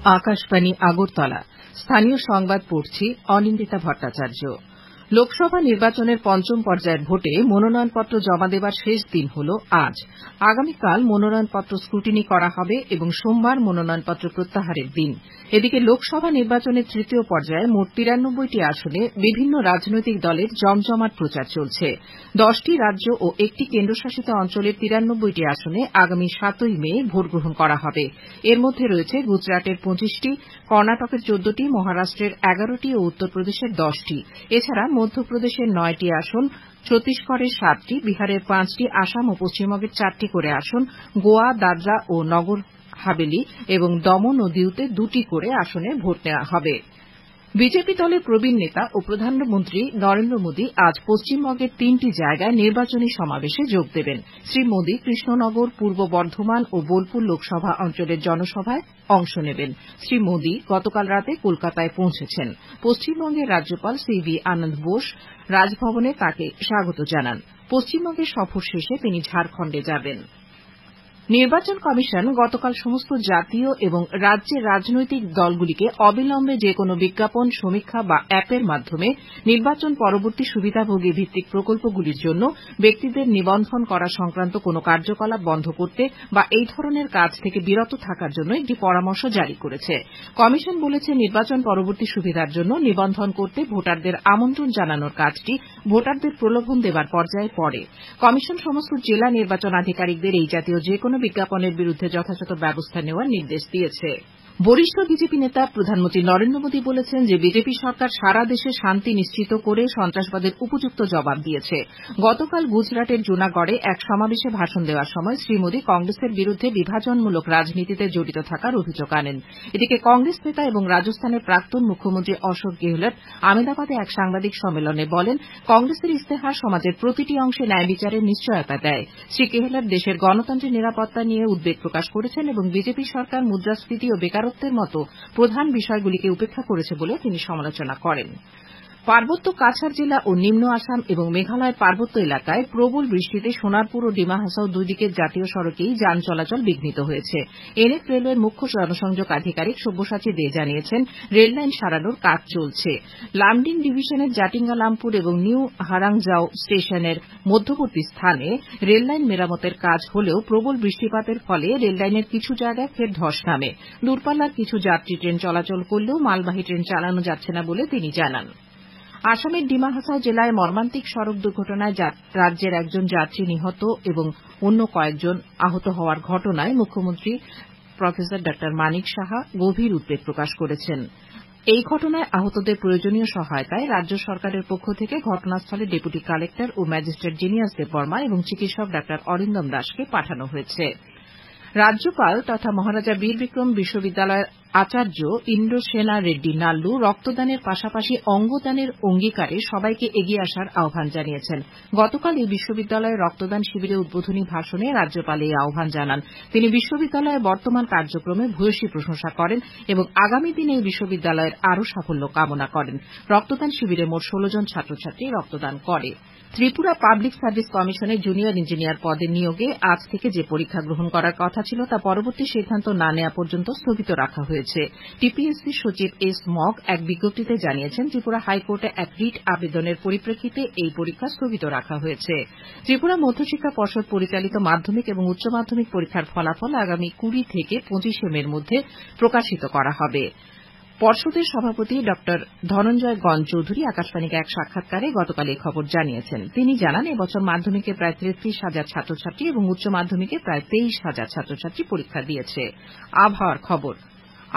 আকাশবাণী আগরতলা। স্থানীয় সংবাদ পড়ছি অনিন্দিতা ভট্টাচার্য। লোকসভা নির্বাচনের পঞ্চম পর্যায়ের ভোটে মনোনয়নপত্র জমা দেবার শেষ দিন হল আজ। আগামীকাল মনোনয়নপত্র স্ক্রুটিনি করা হবে এবং সোমবার মনোনয়নপত্র প্রত্যাহারের দিন। এদিকে লোকসভা নির্বাচনের তৃতীয় পর্যায়ে মোট ৯৩টি আসনে বিভিন্ন রাজনৈতিক দলের জমজমাট প্রচার চলছে। 10টি রাজ্য ও একটি কেন্দ্রশাসিত অঞ্চলের ৯৩টি আসনে আগামী ৭ই মে ভোট গ্রহণ করা হবে। এর মধ্যে রয়েছে গুজরাটের 25টি, কর্ণাটকের 14টি, মহারাষ্ট্রের 11টি ও উত্তরপ্রদেশের 10টি। এছাড়া মধ্যপ্রদেশের 9টি আসন, ছত্তিশগড়ের 7টি, বিহারের 5টি, আসাম ও পশ্চিমবঙ্গের 4টি করে আসন, গোয়া, দাদরা ও নগর হাভেলি এবং দমন ও দিউতে 2টি করে আসনে ভোট নেওয়া হবে। বিজেপি দলের প্রবীণ নেতা ও প্রধানমন্ত্রী নরেন্দ্র মোদী আজ পশ্চিমবঙ্গের 3টি জায়গায় নির্বাচনী সমাবেশে যোগ দেবেন। শ্রী মোদী কৃষ্ণনগর, পূর্ব বর্ধমান ও বোলপুর লোকসভা অঞ্চলের জনসভায় অংশ নেবেন। শ্রী মোদী গতকাল রাতে কলকাতায় পৌঁছেছেন। পশ্চিমবঙ্গের রাজ্যপাল সিভি আনন্দ বোস রাজভবনে তাঁকে স্বাগত জানান। পশ্চিমবঙ্গের সফর শেষে তিনি ঝাড়খণ্ডে যাবেন। নির্বাচন কমিশন গতকাল সমস্ত জাতীয় এবং রাজ্যের রাজনৈতিক দলগুলিকে অবিলম্বে যেকোনো বিজ্ঞাপন, সমীক্ষা বা অ্যাপের মাধ্যমে নির্বাচন পরবর্তী সুবিধাভোগী ভিত্তিক প্রকল্পগুলির জন্য ব্যক্তিদের নিবন্ধন করা সংক্রান্ত কোনো কার্যকলাপ বন্ধ করতে বা এই ধরনের কাজ থেকে বিরত থাকার জন্য একটি পরামর্শ জারি করেছে। কমিশন বলেছে, নির্বাচন পরবর্তী সুবিধার জন্য নিবন্ধন করতে ভোটারদের আমন্ত্রণ জানানোর কাজটি ভোটারদের প্রলোভন দেবার পর্যায়ে পড়ে। কমিশন সমস্ত জেলা নির্বাচন আধিকারিকদের এই জাতীয় যেকোনো বিজ্ঞাপনের বিরুদ্ধে যথাযথ ব্যবস্থা নেওয়ার নির্দেশ দিয়েছে। বরিষ্ঠ বিজেপি নেতা প্রধানমন্ত্রী নরেন্দ্র মোদী বলেছেন যে বিজেপি সরকার সারা দেশে শান্তি নিশ্চিত করে সন্ত্রাসবাদের উপযুক্ত জবাব দিয়েছে। গতকাল গুজরাটের জুনাগড়ে এক সমাবেশে ভাষণ দেওয়ার সময় শ্রী মোদী কংগ্রেসের বিরুদ্ধে বিভাজনমূলক রাজনীতিতে জড়িত থাকার অভিযোগ আনেন। এদিকে কংগ্রেস নেতা এবং রাজস্থানের প্রাক্তন মুখ্যমন্ত্রী অশোক গেহলট আহমেদাবাদে এক সাংবাদিক সম্মেলনে বলেন, কংগ্রেসের ইস্তেহার সমাজের প্রতিটি অংশে ন্যায় বিচারের নিশ্চয়তা দেয়। শ্রী গেহলট দেশের গণতন্ত্রের নিরাপত্তা নিয়ে উদ্বেগ প্রকাশ করেছেন এবং বিজেপি সরকার মুদ্রাস্ফীতি ও বেকারত্বের মতো প্রধান বিষয়গুলিকে উপেক্ষা করেছে বলে তিনি সমালোচনা করেন। পার্বত্য কাছাড় জেলা ও নিম্ন আসাম এবং মেঘালয়ের পার্বত্য এলাকায় প্রবল বৃষ্টিতে সোনারপুর ও ডিমা হাসাও দুই দিকের জাতীয় সড়কেই যান চলাচল বিঘ্নিত হয়েছে। এনএফ রেলওয়ের মুখ্য জনসংযোগ আধিকারিক সব্যসাচী দে জানিয়েছেন, রেললাইন সারানোর কাজ চলছে। লামডিং ডিভিশনের জাটিঙ্গালামপুর এবং নিউ হারাংজাও স্টেশনের মধ্যবর্তী স্থানে রেললাইন মেরামতের কাজ হলেও প্রবল বৃষ্টিপাতের ফলে রেললাইনের কিছু জায়গায় ফের ধস নামে। দূরপাল্লার কিছু যাত্রী ট্রেন চলাচল করলেও মালবাহী ট্রেন চালানো যাচ্ছে না বলে তিনি জানান। আসামের ডিমা হাসাও জেলায় মর্মান্তিক সড়ক দুর্ঘটনায় রাজ্যের একজন যাত্রী নিহত এবং অন্য কয়েকজন আহত হওয়ার ঘটনায় মুখ্যমন্ত্রী প্রফেসর ডা মানিক সাহা গভীর উদ্বেগ প্রকাশ করেছেন। এই ঘটনায় আহতদের প্রয়োজনীয় সহায়তায় রাজ্য সরকারের পক্ষ থেকে ঘটনাস্থলে ডেপুটি কালেক্টর ও ম্যাজিস্ট্রেট জিনিয়াস দেববর্মা এবং চিকিৎসক ডা অরিন্দম দাসকে পাঠানো হয়েছে। রাজ্যপাল তথা মহারাজা বীর বিক্রম বিশ্ববিদ্যালয়ের আচার্য ইন্দ্রসেনা রেড্ডি নাল্লু রক্তদানের পাশাপাশি অঙ্গদানের অঙ্গীকারে সবাইকে এগিয়ে আসার আহ্বান জানিয়েছেন। গতকাল এই বিশ্ববিদ্যালয়ের রক্তদান শিবিরে উদ্বোধনী ভাষণে রাজ্যপাল এই আহ্বান জানান। তিনি বিশ্ববিদ্যালয়ের বর্তমান কার্যক্রমে ভূয়সী প্রশংসা করেন এবং আগামী দিনে এই বিশ্ববিদ্যালয়ের আরও সাফল্য কামনা করেন। রক্তদান শিবিরে মোট 16 জন ছাত্রছাত্রী রক্তদান করে। ত্রিপুরা পাবলিক সার্ভিস কমিশনে জুনিয়র ইঞ্জিনিয়ার পদে নিয়োগে আজ থেকে যে পরীক্ষা গ্রহণ করার কথা ছিল তা পরবর্তী সিদ্ধান্ত না নেওয়া পর্যন্ত স্থগিত রাখা হয়েছে। টিপিএসসি সচিব এস মগ এক বিজ্ঞপ্তিতে জানিয়েছেন, ত্রিপুরা হাইকোর্টে এক রিট আবেদনের পরিপ্রেক্ষিতে এই পরীক্ষা স্থগিত রাখা হয়েছে। ত্রিপুরা মধ্যশিক্ষা পর্ষদ পরিচালিত মাধ্যমিক এবং উচ্চ মাধ্যমিক পরীক্ষার ফলাফল আগামী 20 থেকে 25 মের মধ্যে প্রকাশিত করা হবে। পর্ষদের সভাপতি ড ধনঞ্জয় গণ চৌধুরী আকাশবাণীকে এক সাক্ষাৎকারে গতকাল এই খবর জানিয়েছেন। তিনি জানান, এবছর মাধ্যমিকে প্রায় 33,000 ছাত্রছাত্রী এবং উচ্চ মাধ্যমিকে প্রায় 23,000 ছাত্রছাত্রী পরীক্ষা দিয়েছে। আবহাওয়ার খবর।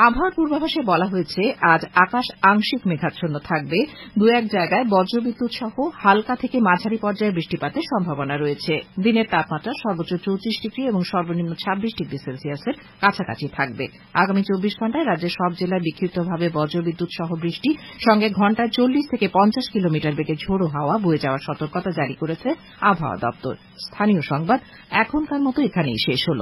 আবহাওয়ার পূর্বাভাসে বলা হয়েছে, আজ আকাশ আংশিক মেঘাচ্ছন্ন থাকবে। দু এক জায়গায় বজ্রবিদ্যুৎ সহ হালকা থেকে মাঝারি পর্যায়ে বৃষ্টিপাতের সম্ভাবনা রয়েছে। দিনের তাপমাত্রা সর্বোচ্চ 34 ডিগ্রি এবং সর্বনিম্ন 26 ডিগ্রি সেলসিয়াসের কাছাকাছি থাকবে। আগামী 24 ঘণ্টায় রাজ্যের সব জেলায় বিক্ষিপ্তভাবে বজ্রবিদ্যুৎ সহ বৃষ্টি, সঙ্গে ঘণ্টায় 40 থেকে 50 কিলোমিটার বেগে ঝোড়ো হাওয়া বয়ে যাওয়ার সতর্কতা জারি করেছে আবহাওয়া দপ্তর। স্থানীয় সংবাদ এখনকার মতো এখানেই শেষ হল।